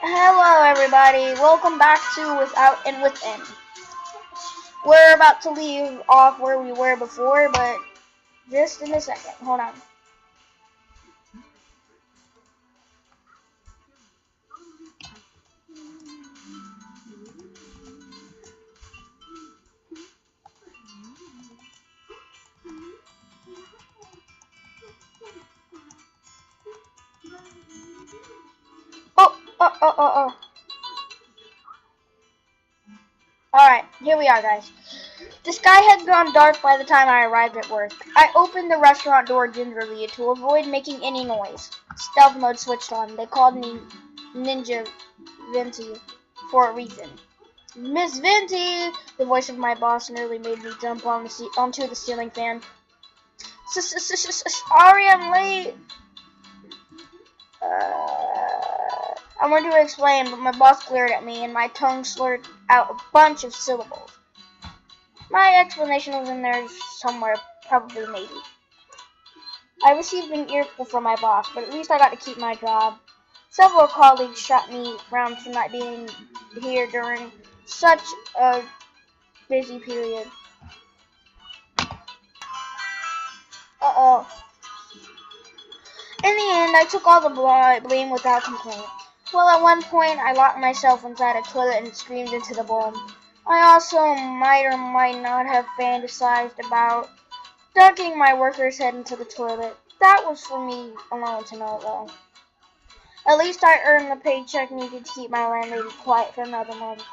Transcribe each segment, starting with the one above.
Hello everybody, welcome back to Without and Within. We're about to leave off where we were before, but just in a second. Hold on. Oh. Alright, here we are, guys. The sky had gone dark by the time I arrived at work. I opened the restaurant door gingerly to avoid making any noise. Stealth mode switched on. They called me Ninja Venti for a reason. Miss Venti! The voice of my boss nearly made me jump onto the ceiling fan. Sorry, I'm late. I wanted to explain, but my boss glared at me and my tongue slurred out a bunch of syllables. My explanation was in there somewhere, probably maybe. I received an earful from my boss, but at least I got to keep my job. Several colleagues shot me around for not being here during such a busy period. Uh-oh. In the end, I took all the blame without complaint. Well, at one point, I locked myself inside a toilet and screamed into the bowl. I also might or might not have fantasized about dunking my worker's head into the toilet. That was for me alone to know, though. At least I earned the paycheck needed to keep my landlady quiet for another month.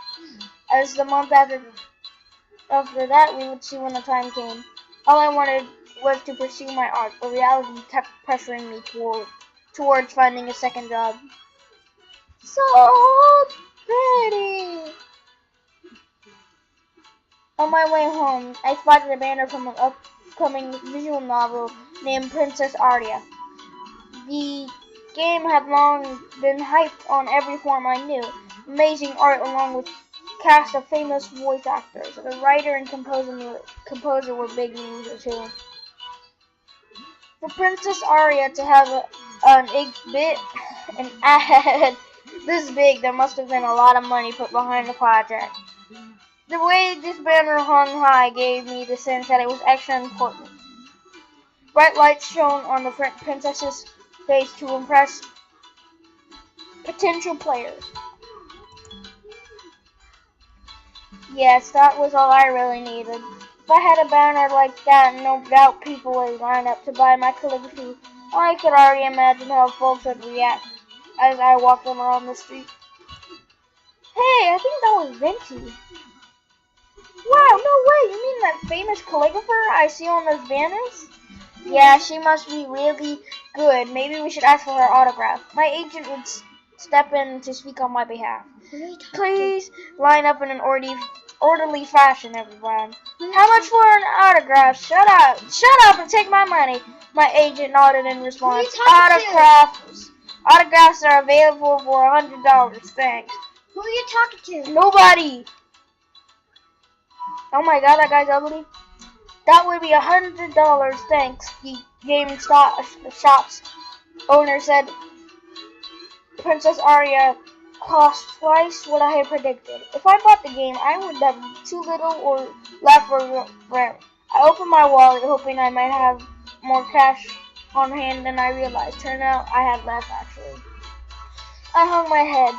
As the month after that, we would see when the time came. All I wanted was to pursue my art, but reality kept pressuring me towards finding a second job. So pretty! On my way home, I spotted a banner from an upcoming visual novel named Princess Aria. The game had long been hyped on every form I knew. Amazing art along with cast of famous voice actors. The writer and composer were big names too. For Princess Aria to have an ad this big, there must have been a lot of money put behind the project. The way this banner hung high gave me the sense that it was extra important. Bright lights shone on the princess's face to impress potential players. Yes, that was all I really needed. If I had a banner like that, no doubt people would line up to buy my calligraphy. I could already imagine how folks would react as I walked them around the street. Hey, I think that was Venti. Wow, no way! You mean that famous calligrapher I see on those banners? Yeah, she must be really good. Maybe we should ask for her autograph. My agent would step in to speak on my behalf. Please line up in an orderly fashion, everyone. How much for an autograph? Shut up! Shut up and take my money! My agent nodded in response. Autographs are available for $100. Thanks. Who are you talking to? Nobody! Oh my god, that guy's ugly. That would be $100, thanks, the shop's owner said. Princess Aria cost twice what I had predicted. If I bought the game, I would have too little or left for rent. I opened my wallet, hoping I might have more cash on hand than I realized. Turned out I had less, actually. I hung my head.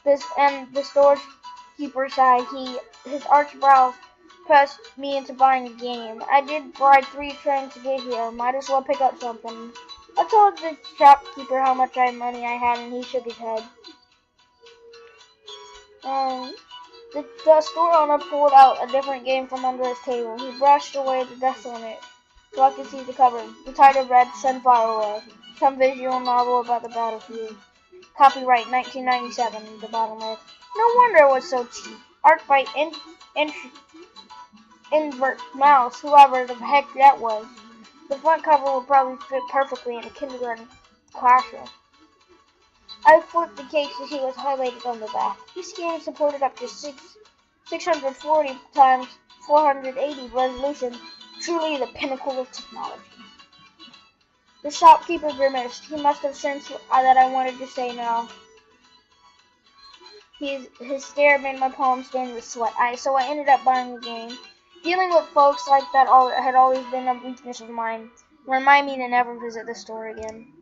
The storekeeper sighed. His arched brows pressed me into buying a game. I did ride 3 trains to get here. Might as well pick up something. I told the shopkeeper how much money I had, and he shook his head. The store owner pulled out a different game from under his table. He brushed away the dust on it so I could see the cover. The title read Sunflower War, some visual novel about the battlefield. Copyright 1997, the bottom read. No wonder it was so cheap. Art by Invert Mouse, whoever the heck that was. The front cover would probably fit perfectly in a kindergarten classroom. I flipped the case to see what's highlighted on the back. This game supported up to 640 times 480 resolution, truly the pinnacle of technology. The shopkeeper grimaced. He must have sensed that I wanted to say no. His stare made my palms stained with sweat. So I ended up buying the game. Dealing with folks like that had always been a weakness of mine. Remind me to never visit the store again.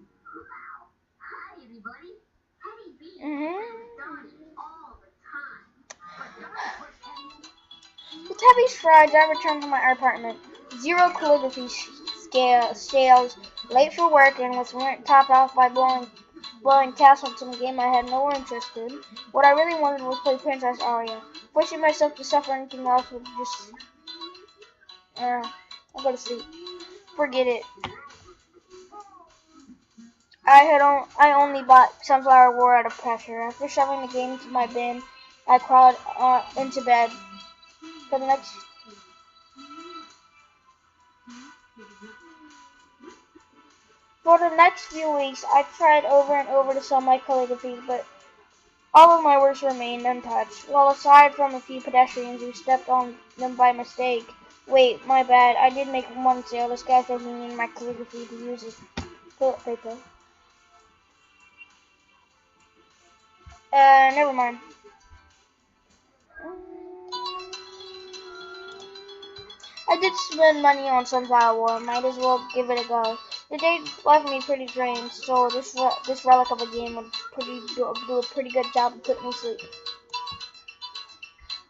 With heavy strides, I returned to my apartment. Zero calligraphy scales, late for work, and was topped off by blowing castles in a game I had no interest in. What I really wanted was play Princess Aria. Pushing myself to suffer anything else would just... I'll go to sleep. Forget it. I only bought Sunflower War out of pressure. After shoving the game into my bin, I crawled into bed. For the next few weeks, I tried over and over to sell my calligraphy, but all of my works remained untouched. Well, aside from a few pedestrians who stepped on them by mistake. Wait, my bad. I did make one sale. This guy said he needed my calligraphy to use his toilet paper. Never mind. I did spend money on Sunflower War. Might as well give it a go. The day left me pretty drained, so this relic of a game would do a pretty good job of putting me to sleep.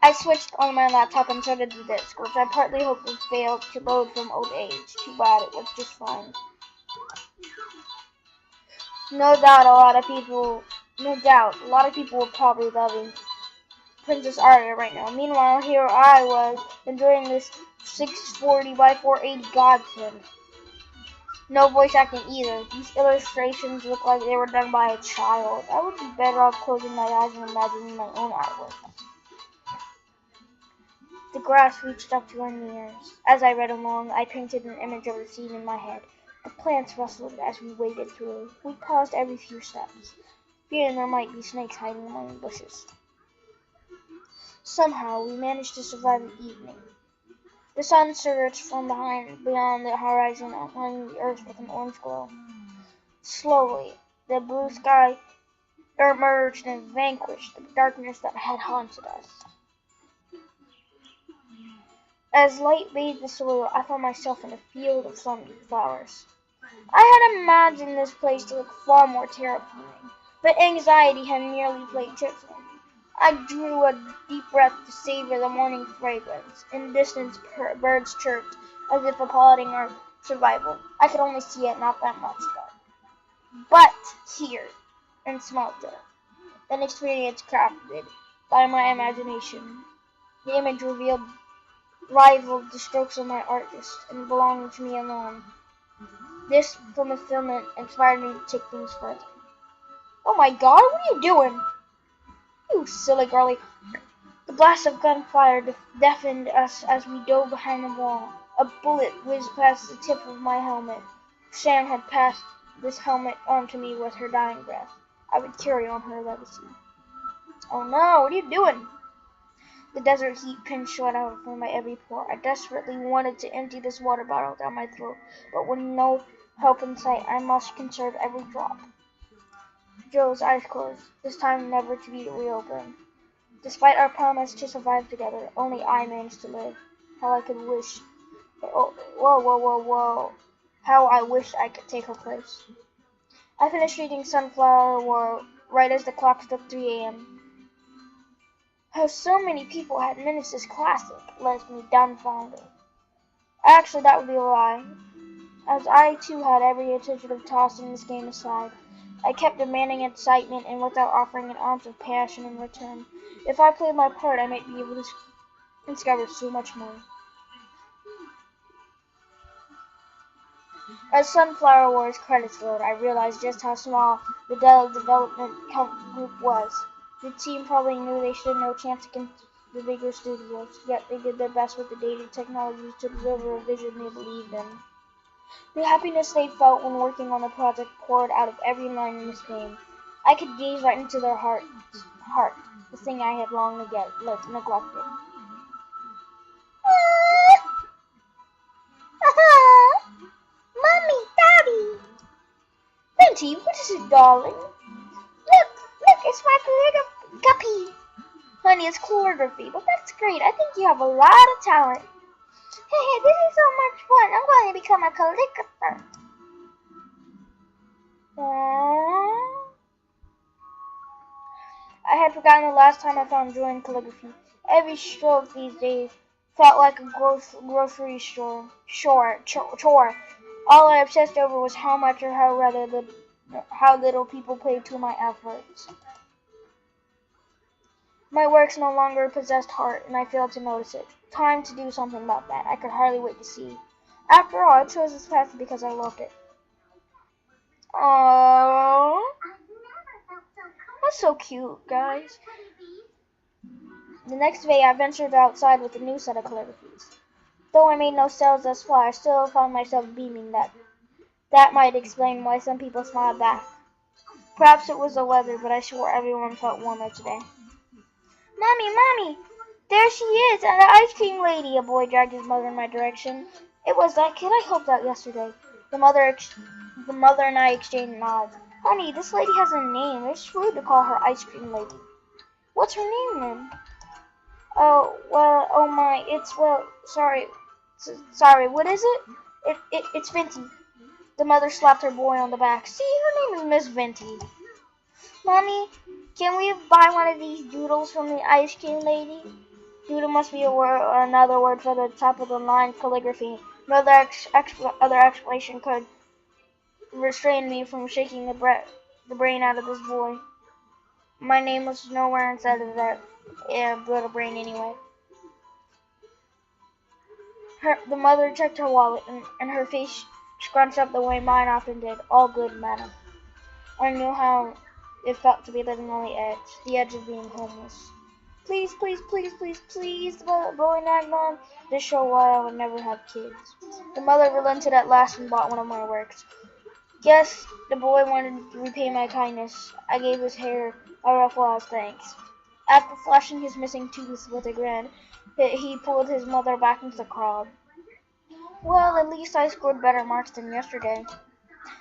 I switched on my laptop and so did the disc, which I partly hoped would fail to load from old age. Too bad, it worked just fine. No doubt, a lot of people were probably loving Princess Aria right now. Meanwhile, here I was enjoying this 640 by 480 godsend. No voice acting either. These illustrations look like they were done by a child. I would be better off closing my eyes and imagining my own artwork. The grass reached up to our ears. As I read along, I painted an image of the scene in my head. The plants rustled as we waded through. We paused every few steps, fearing there might be snakes hiding among the bushes. Somehow, we managed to survive the evening. The sun surged from beyond the horizon, outlining the earth with an orange glow. Slowly, the blue sky emerged and vanquished the darkness that had haunted us. As light bathed the soil, I found myself in a field of sunflowers. I had imagined this place to look far more terrifying, but anxiety had nearly played tricks on me. I drew a deep breath to savor the morning fragrance. In the distance, birds chirped, as if applauding our survival. I could only see it not that much, though. But here, and smelt it, an experience crafted by my imagination. The image rivaled the strokes of my artist, and belonged to me alone. This fulfillment inspired me to take things further. Oh my god, what are you doing? You silly girlie. The blast of gunfire deafened us as we dove behind the wall. A bullet whizzed past the tip of my helmet. Sam had passed this helmet on to me with her dying breath. I would carry on her legacy. Oh no, what are you doing? The desert heat pinched sweat out from my every pore. I desperately wanted to empty this water bottle down my throat, but with no help in sight, I must conserve every drop. Joe's eyes closed, this time never to be reopened. Despite our promise to survive together, only I managed to live. How I could wish... Oh, whoa. How I wished I could take her place. I finished reading Sunflower War right as the clock struck 3 a.m. How so many people had managed this classic left me dumbfounded. Actually, that would be a lie, as I too had every intention of tossing this game aside. I kept demanding excitement and without offering an ounce of passion in return. If I played my part, I might be able to discover so much more. As Sunflower War's credits rolled, I realized just how small the development group was. The team probably knew they stood no chance against the bigger studios, yet they did their best with the dated technologies to deliver a vision they believed in. The happiness they felt when working on the project poured out of every line in this game. I could gaze right into their heart, the thing I had long neglected. Mommy, Daddy! Benty, what is it, darling? Look, it's my little guppy. Mommy, it's calligraphy. But that's great. I think you have a lot of talent. Hey, this is so much fun. I'm going to become a calligrapher. I had forgotten the last time I found joy in calligraphy. Every stroke these days felt like a grocery chore. All I obsessed over was how much or how little people paid to my efforts. My works no longer possessed heart, and I failed to notice it. Time to do something about that. I could hardly wait to see. After all, I chose this path because I loved it. Aww. That's so cute, guys. The next day, I ventured outside with a new set of calligraphies. Though I made no sales thus far, I still found myself beaming. That might explain why some people smiled back. Perhaps it was the weather, but I swore everyone felt warmer today. Mommy! There she is, and the ice cream lady! A boy dragged his mother in my direction. It was that kid I helped out yesterday. The mother and I exchanged nods. Honey, this lady has a name. It's rude to call her ice cream lady. What's her name then? Sorry, what is it? It's Venti. The mother slapped her boy on the back. See, her name is Miss Venti. Mommy, can we buy one of these doodles from the ice cream lady? Doodle must be another word for the top of the line calligraphy. No other explanation could restrain me from shaking the brain out of this boy. My name was nowhere inside of that little brain anyway. The mother checked her wallet, and her face scrunched up the way mine often did. All good, madam. I knew how it felt to be living on the edge of being homeless. Please, the boy nagged on. This showed why I would never have kids. The mother relented at last and bought one of my works. Guess the boy wanted to repay my kindness. I gave his hair a ruffle as thanks. After flashing his missing tooth with a grin, he pulled his mother back into the crowd. Well, at least I scored better marks than yesterday.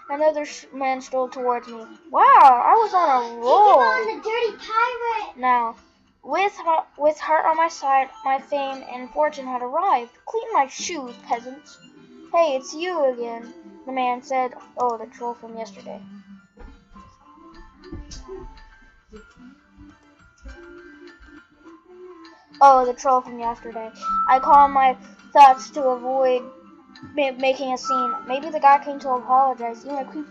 Another man strolled towards me. Wow, I was on a roll. Take him on, the dirty pirate. Now, with her on my side, my fame and fortune had arrived. Clean my shoes, peasants. Hey, it's you again, the man said. Oh, the troll from yesterday. I calmed my thoughts to avoid making a scene. Maybe the guy came to apologize. Even a creep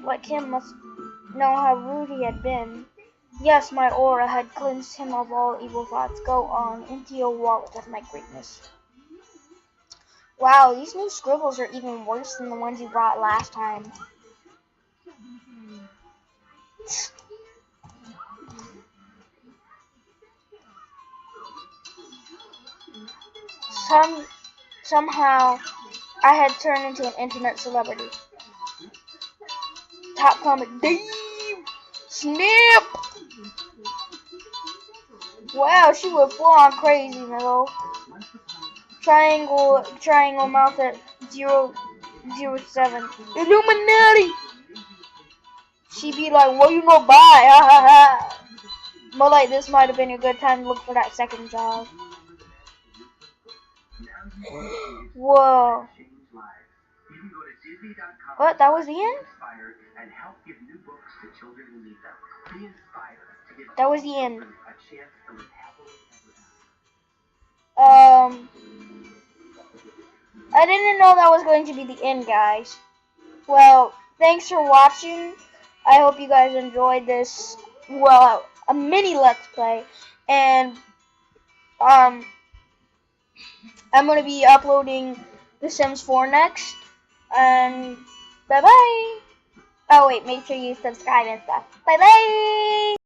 like him must know how rude he had been. Yes, my aura had cleansed him of all evil thoughts. Go on, empty your wallet of my greatness. Wow, these new scribbles are even worse than the ones you brought last time. Somehow, I had turned into an internet celebrity. Top comment, Dave! Snap! Wow, she went full on crazy, Milo. Triangle mouth at 007. Illuminati! She be like, well, you know, bye, ha ha ha. More like this might have been a good time to look for that second job. Whoa. What? That was the end? That was the end. I didn't know that was going to be the end, guys. Well, thanks for watching. I hope you guys enjoyed this, well, a mini Let's Play. And, I'm going to be uploading The Sims 4 next. And, bye-bye. Oh, wait, make sure you subscribe and stuff. Bye-bye.